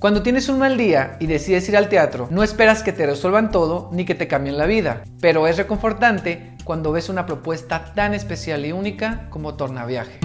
Cuando tienes un mal día y decides ir al teatro, no esperas que te resuelvan todo ni que te cambien la vida, pero es reconfortante cuando ves una propuesta tan especial y única como Tornaviaje.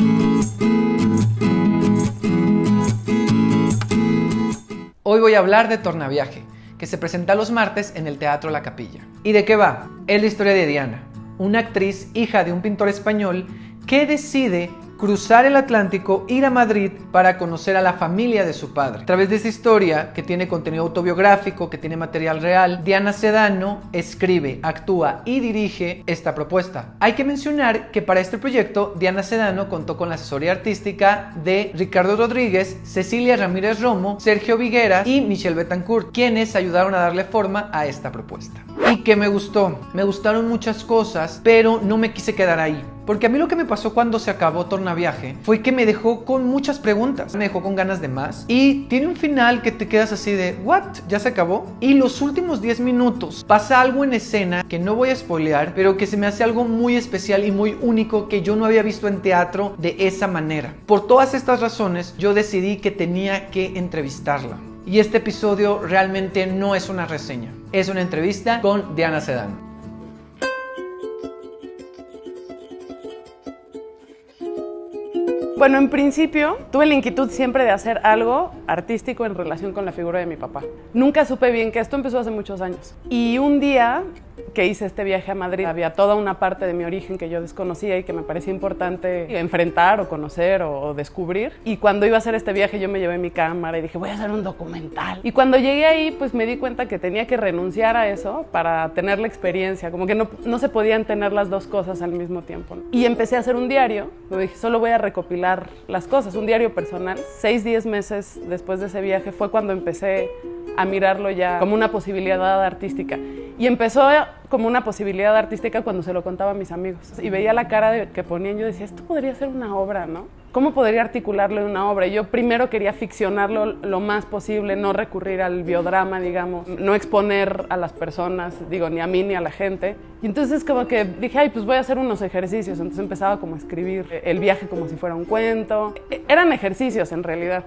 Hoy voy a hablar de Tornaviaje, que se presenta los martes en el Teatro La Capilla. ¿Y de qué va? Es la historia de Diana, una actriz hija de un pintor español que decide cruzar el Atlántico, ir a Madrid para conocer a la familia de su padre. A través de esta historia, que tiene contenido autobiográfico, que tiene material real, Diana Sedano escribe, actúa y dirige esta propuesta. Hay que mencionar que para este proyecto, Diana Sedano contó con la asesoría artística de Ricardo Rodríguez, Cecilia Ramírez Romo, Sergio Vigueras y Michelle Betancourt, quienes ayudaron a darle forma a esta propuesta. ¿Y qué me gustó? Me gustaron muchas cosas, pero no me quise quedar ahí. Porque a mí lo que me pasó cuando se acabó Tornaviaje fue que me dejó con muchas preguntas, me dejó con ganas de más y tiene un final que te quedas así de ¿what? ¿Ya se acabó? Y los últimos 10 minutos pasa algo en escena que no voy a spoilear, pero que se me hace algo muy especial y muy único que yo no había visto en teatro de esa manera. Por todas estas razones yo decidí que tenía que entrevistarla. Y este episodio realmente no es una reseña, es una entrevista con Diana Sedano. Bueno, en principio tuve la inquietud siempre de hacer algo artístico en relación con la figura de mi papá. Nunca supe bien que esto empezó hace muchos años. Y un día que hice este viaje a Madrid, había toda una parte de mi origen que yo desconocía y que me parecía importante enfrentar o conocer o descubrir. Y cuando iba a hacer este viaje yo me llevé mi cámara y dije, voy a hacer un documental. Y cuando llegué ahí, pues me di cuenta que tenía que renunciar a eso para tener la experiencia. Como que no se podían tener las dos cosas al mismo tiempo, ¿no? Y empecé a hacer un diario. Me dije, solo voy a recopilar las cosas, un diario personal. 6-10 meses después de ese viaje fue cuando empecé a mirarlo ya como una posibilidad artística. Y empezó como una posibilidad artística cuando se lo contaba a mis amigos. Y veía la cara que ponían, yo decía, esto podría ser una obra, ¿no? ¿Cómo podría articularlo en una obra? Y yo primero quería ficcionarlo lo más posible, no recurrir al biodrama, digamos, no exponer a las personas, digo, ni a mí ni a la gente. Y entonces como que dije, ay, pues voy a hacer unos ejercicios. Entonces empezaba como a escribir el viaje como si fuera un cuento. Eran ejercicios en realidad.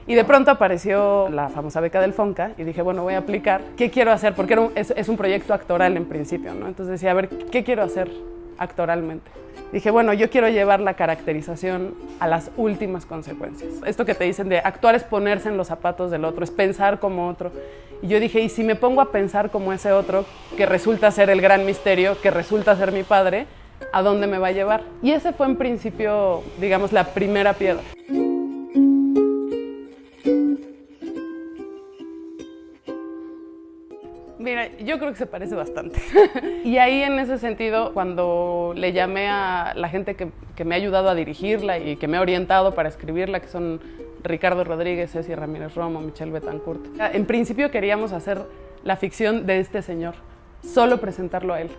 Y de pronto apareció la famosa beca del Fonca y dije, bueno, voy a aplicar. ¿Qué quiero hacer? Porque es un proyecto actoral en principio, ¿no? Entonces decía, a ver, ¿qué quiero hacer actoralmente? Dije, bueno, yo quiero llevar la caracterización a las últimas consecuencias. Esto que te dicen de actuar es ponerse en los zapatos del otro, es pensar como otro. Y yo dije, ¿y si me pongo a pensar como ese otro, que resulta ser el gran misterio, que resulta ser mi padre, a dónde me va a llevar? Y ese fue en principio, digamos, la primera piedra. Mira, yo creo que se parece bastante. Y ahí en ese sentido, cuando le llamé a la gente que me ha ayudado a dirigirla y que me ha orientado para escribirla, que son Ricardo Rodríguez, Ceci Ramírez Romo, Michelle Betancourt. En principio queríamos hacer la ficción de este señor, solo presentarlo a él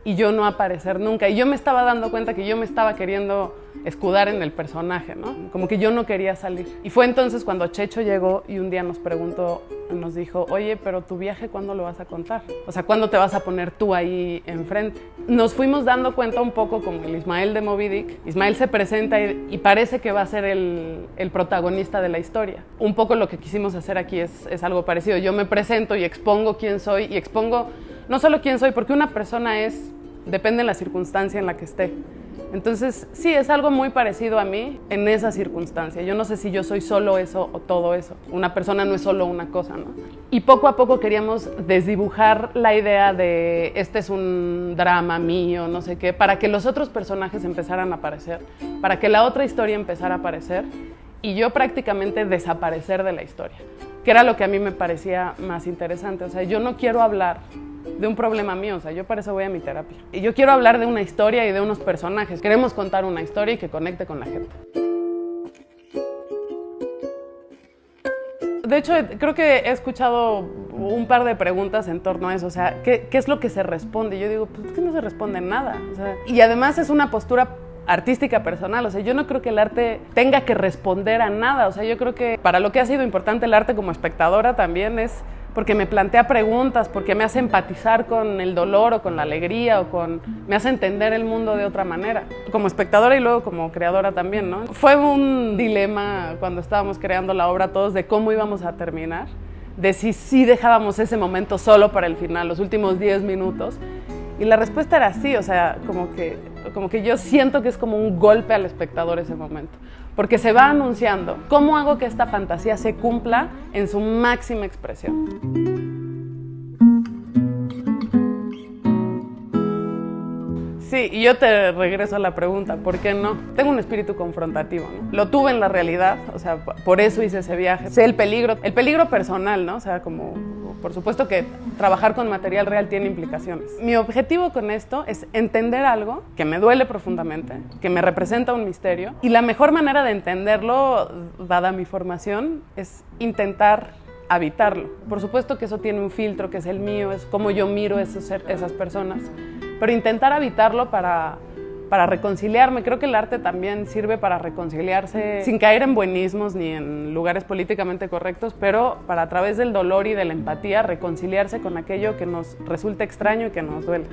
y yo no aparecer nunca. Y yo me estaba dando cuenta que yo me estaba queriendo escudar en el personaje, ¿no? Como que yo no quería salir. Y fue entonces cuando Checho llegó y un día nos preguntó, nos dijo, oye, pero tu viaje, ¿cuándo lo vas a contar? O sea, ¿cuándo te vas a poner tú ahí enfrente? Nos fuimos dando cuenta un poco como el Ismael de Moby Dick. Ismael se presenta y parece que va a ser el protagonista de la historia. Un poco lo que quisimos hacer aquí es algo parecido. Yo me presento y expongo quién soy y expongo no solo quién soy, porque una persona depende de la circunstancia en la que esté. Entonces, sí, es algo muy parecido a mí en esa circunstancia. Yo no sé si yo soy solo eso o todo eso. Una persona no es solo una cosa, ¿no? Y poco a poco queríamos desdibujar la idea de este es un drama mío, no sé qué, para que los otros personajes empezaran a aparecer, para que la otra historia empezara a aparecer y yo prácticamente desaparecer de la historia, que era lo que a mí me parecía más interesante. O sea, yo no quiero hablar de un problema mío, o sea, yo para eso voy a mi terapia. Y yo quiero hablar de una historia y de unos personajes. Queremos contar una historia y que conecte con la gente. De hecho, creo que he escuchado un par de preguntas en torno a eso, o sea, ¿qué es lo que se responde? Y yo digo, pues que no se responde nada. O sea, y además es una postura artística personal, o sea, yo no creo que el arte tenga que responder a nada, o sea, yo creo que para lo que ha sido importante el arte como espectadora también es porque me plantea preguntas, porque me hace empatizar con el dolor o con la alegría me hace entender el mundo de otra manera. Como espectadora y luego como creadora también, ¿no? Fue un dilema cuando estábamos creando la obra todos de cómo íbamos a terminar, de si dejábamos ese momento solo para el final, los últimos 10 minutos. Y la respuesta era sí, o sea, como que yo siento que es como un golpe al espectador ese momento. Porque se va anunciando cómo hago que esta fantasía se cumpla en su máxima expresión. Sí, y yo te regreso a la pregunta, ¿por qué no? Tengo un espíritu confrontativo, ¿no? Lo tuve en la realidad, o sea, por eso hice ese viaje. Sé el peligro personal, ¿no? O sea, como, por supuesto que trabajar con material real tiene implicaciones. Mi objetivo con esto es entender algo que me duele profundamente, que me representa un misterio, y la mejor manera de entenderlo, dada mi formación, es intentar habitarlo. Por supuesto que eso tiene un filtro que es el mío, es como yo miro esas personas, pero intentar habitarlo para reconciliarme. Creo que el arte también sirve para reconciliarse sin caer en buenismos ni en lugares políticamente correctos, pero para a través del dolor y de la empatía reconciliarse con aquello que nos resulta extraño y que nos duele.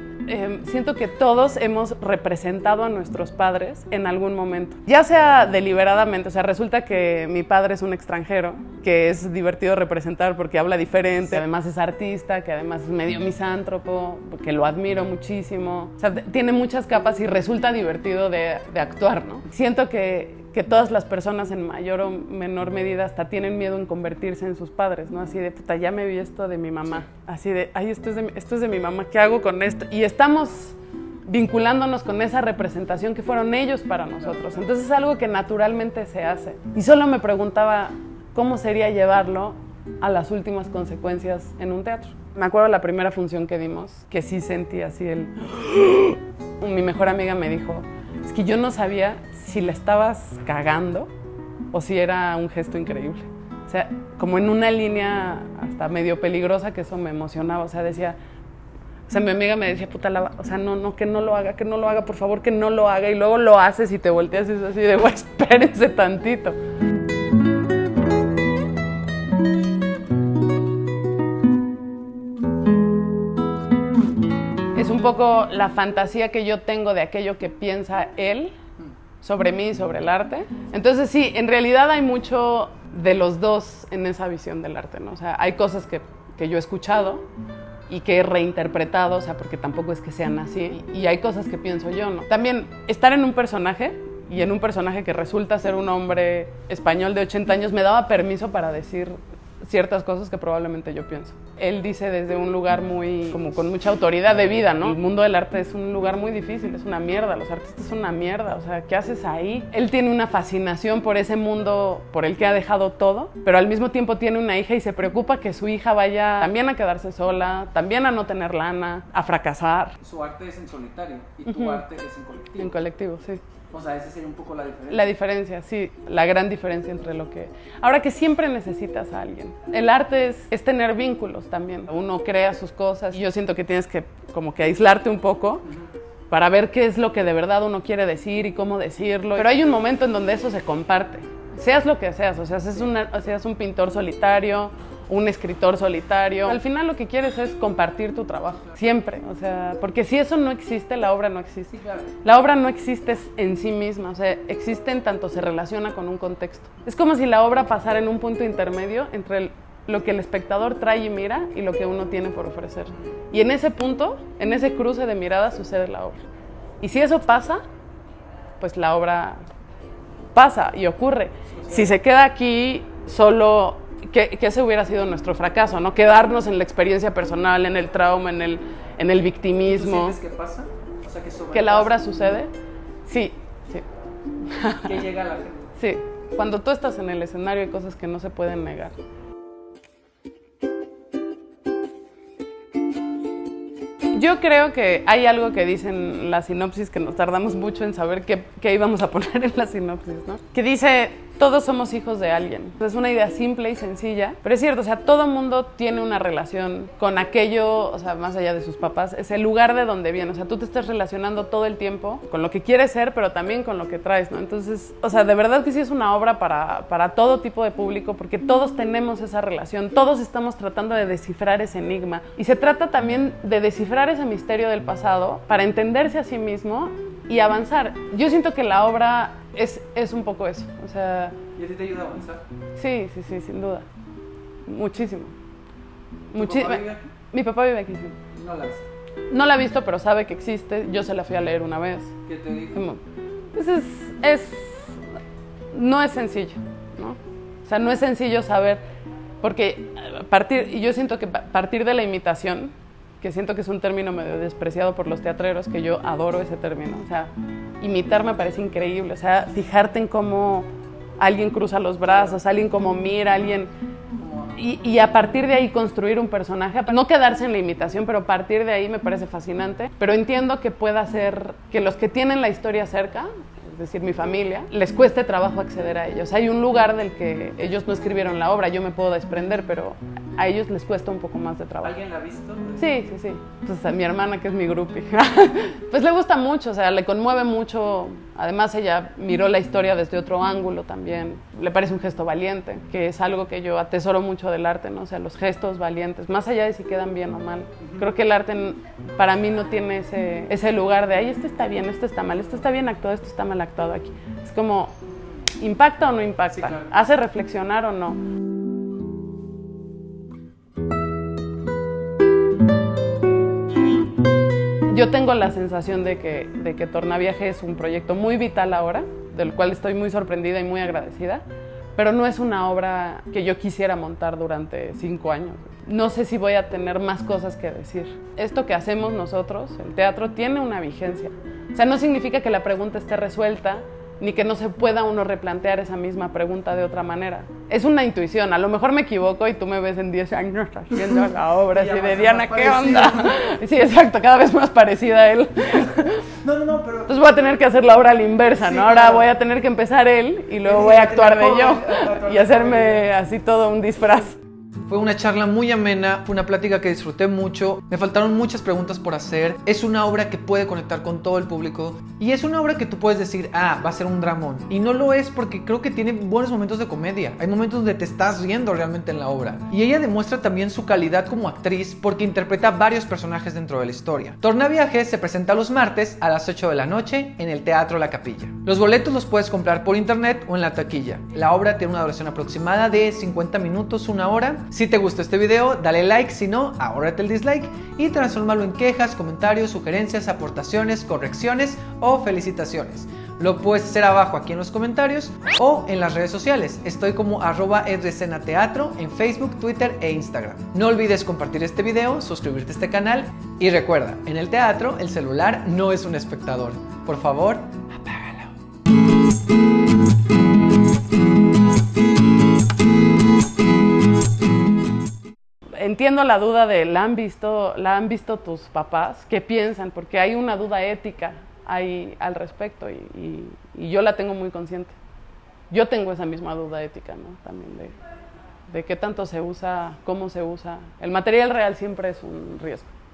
Siento que todos hemos representado a nuestros padres en algún momento, ya sea deliberadamente, o sea, resulta que mi padre es un extranjero, que es divertido representar porque habla diferente, que además es artista, que además es medio misántropo, que lo admiro muchísimo, o sea, tiene muchas capas y resulta divertido de actuar, ¿no? Siento que todas las personas en mayor o menor medida hasta tienen miedo en convertirse en sus padres, ¿no? Así de, puta, ya me vi esto de mi mamá. Así de, ay, esto es de mi mamá, ¿qué hago con esto? Y estamos vinculándonos con esa representación que fueron ellos para nosotros. Entonces es algo que naturalmente se hace. Y solo me preguntaba cómo sería llevarlo a las últimas consecuencias en un teatro. Me acuerdo la primera función que dimos, que sí sentí así el... Mi mejor amiga me dijo, es que yo no sabía si la estabas cagando o si era un gesto increíble. O sea, como en una línea hasta medio peligrosa, que eso me emocionaba. O sea, decía... O sea, mi amiga me decía, puta, o sea, no, que no lo haga, por favor, que no lo haga. Y luego lo haces y te volteas y es así de, güey, espérense tantito. Es un poco la fantasía que yo tengo de aquello que piensa él sobre mí y sobre el arte. Entonces sí, en realidad hay mucho de los dos en esa visión del arte, ¿no? O sea, hay cosas que yo he escuchado y que he reinterpretado, o sea, porque tampoco es que sean así, y hay cosas que pienso yo, ¿no? También estar en un personaje, y en un personaje que resulta ser un hombre español de 80 años, me daba permiso para decir ciertas cosas que probablemente yo pienso. Él dice desde un lugar muy, como con mucha autoridad de vida, ¿no? El mundo del arte es un lugar muy difícil, es una mierda, los artistas son una mierda, o sea, ¿qué haces ahí? Él tiene una fascinación por ese mundo por el que ha dejado todo, pero al mismo tiempo tiene una hija y se preocupa que su hija vaya también a quedarse sola, también a no tener lana, a fracasar. Su arte es en solitario y tu arte es en colectivo. En colectivo, sí. O sea, esa sería un poco la diferencia. La diferencia, sí, la gran diferencia entre lo que... Ahora que siempre necesitas a alguien. El arte es tener vínculos también. Uno crea sus cosas y yo siento que tienes que como que aislarte un poco para ver qué es lo que de verdad uno quiere decir y cómo decirlo. Pero hay un momento en donde eso se comparte. Seas lo que seas, o sea, seas un pintor solitario, un escritor solitario. Al final lo que quieres es compartir tu trabajo, siempre, o sea, porque si eso no existe, la obra no existe. Sí, claro. La obra no existe en sí misma, o sea, existe en tanto se relaciona con un contexto. Es como si la obra pasara en un punto intermedio entre lo que el espectador trae y mira y lo que uno tiene por ofrecer. Y en ese punto, en ese cruce de miradas sucede la obra. Y si eso pasa, pues la obra pasa y ocurre. Si se queda aquí solo... Que ese hubiera sido nuestro fracaso, ¿no? Quedarnos en la experiencia personal, en el trauma, en el victimismo. ¿Tú sientes que pasa? O sea, ¿que la obra sucede? Sí, sí. ¿Que llega a la gente? Sí. Cuando tú estás en el escenario hay cosas que no se pueden negar. Yo creo que hay algo que dicen la sinopsis que nos tardamos mucho en saber qué íbamos a poner en la sinopsis, ¿no? Que dice... Todos somos hijos de alguien. Es una idea simple y sencilla, pero es cierto, o sea, todo mundo tiene una relación con aquello, o sea, más allá de sus papás, es el lugar de donde viene. O sea, tú te estás relacionando todo el tiempo con lo que quieres ser, pero también con lo que traes, ¿no? Entonces, o sea, de verdad que sí es una obra para todo tipo de público, porque todos tenemos esa relación, todos estamos tratando de descifrar ese enigma. Y se trata también de descifrar ese misterio del pasado para entenderse a sí mismo y avanzar. Yo siento que la obra es un poco eso, o sea... ¿Y a ti te ayuda a avanzar? Sí, sin duda. Muchísimo. ¿Tu papá vive aquí? Mi papá vive aquí, sí. No la has. No la ha visto, pero sabe que existe. Yo se la fui a leer una vez. ¿Qué te dijo? Pues no es sencillo, ¿no? O sea, no es sencillo saber, porque y yo siento que partir de la imitación, que siento que es un término medio despreciado por los teatreros, que yo adoro ese término, o sea, imitar me parece increíble, o sea, fijarte en cómo alguien cruza los brazos, alguien como mira, alguien... Y a partir de ahí construir un personaje, no quedarse en la imitación, pero a partir de ahí me parece fascinante. Pero entiendo que pueda ser que los que tienen la historia cerca, es decir, mi familia, les cueste trabajo acceder a ellos. Hay un lugar del que ellos no escribieron la obra, yo me puedo desprender, pero a ellos les cuesta un poco más de trabajo. ¿Alguien la ha visto? Sí. Pues a mi hermana, que es mi groupie, pues le gusta mucho, o sea, le conmueve mucho. Además, ella miró la historia desde otro ángulo también. Le parece un gesto valiente, que es algo que yo atesoro mucho del arte, ¿no? O sea, los gestos valientes, más allá de si quedan bien o mal. Creo que el arte para mí no tiene ese lugar de, ay, esto está bien, esto está mal, esto está bien actuado, esto está mal actuado aquí. Es como, ¿impacta o no impacta? Sí, claro. ¿Hace reflexionar o no? Yo tengo la sensación de que Tornaviaje es un proyecto muy vital ahora, del cual estoy muy sorprendida y muy agradecida, pero no es una obra que yo quisiera montar durante 5 años. No sé si voy a tener más cosas que decir. Esto que hacemos nosotros, el teatro, tiene una vigencia. O sea, no significa que la pregunta esté resuelta, ni que no se pueda uno replantear esa misma pregunta de otra manera. Es una intuición, a lo mejor me equivoco y tú me ves en 10 años haciendo la obra así de Diana, ¿qué onda? Sí, exacto, cada vez más parecida a él. No, pero... Entonces voy a tener que hacer la obra a la inversa, ¿no? Ahora voy a tener que empezar él y luego voy a actuar de yo y hacerme así todo un disfraz. Fue una charla muy amena, fue una plática que disfruté mucho, me faltaron muchas preguntas por hacer, es una obra que puede conectar con todo el público y es una obra que tú puedes decir, va a ser un dramón, y no lo es porque creo que tiene buenos momentos de comedia, hay momentos donde te estás riendo realmente en la obra, y ella demuestra también su calidad como actriz porque interpreta varios personajes dentro de la historia. Tornaviaje se presenta los martes a las 8 de la noche en el Teatro La Capilla. Los boletos los puedes comprar por internet o en la taquilla. La obra tiene una duración aproximada de 50 minutos, 1 hora. Si te gustó este video, dale like, si no, ahórrate el dislike y transfórmalo en quejas, comentarios, sugerencias, aportaciones, correcciones o felicitaciones. Lo puedes hacer abajo aquí en los comentarios o en las redes sociales. Estoy como @edresenateatro en Facebook, Twitter e Instagram. No olvides compartir este video, suscribirte a este canal y recuerda, en el teatro el celular no es un espectador. Por favor, apágalo. Entiendo la duda de ¿la han visto tus papás? ¿Qué piensan? Porque hay una duda ética ahí al respecto y yo la tengo muy consciente. Yo tengo esa misma duda ética, ¿no? También de qué tanto se usa, cómo se usa. El material real siempre es un riesgo.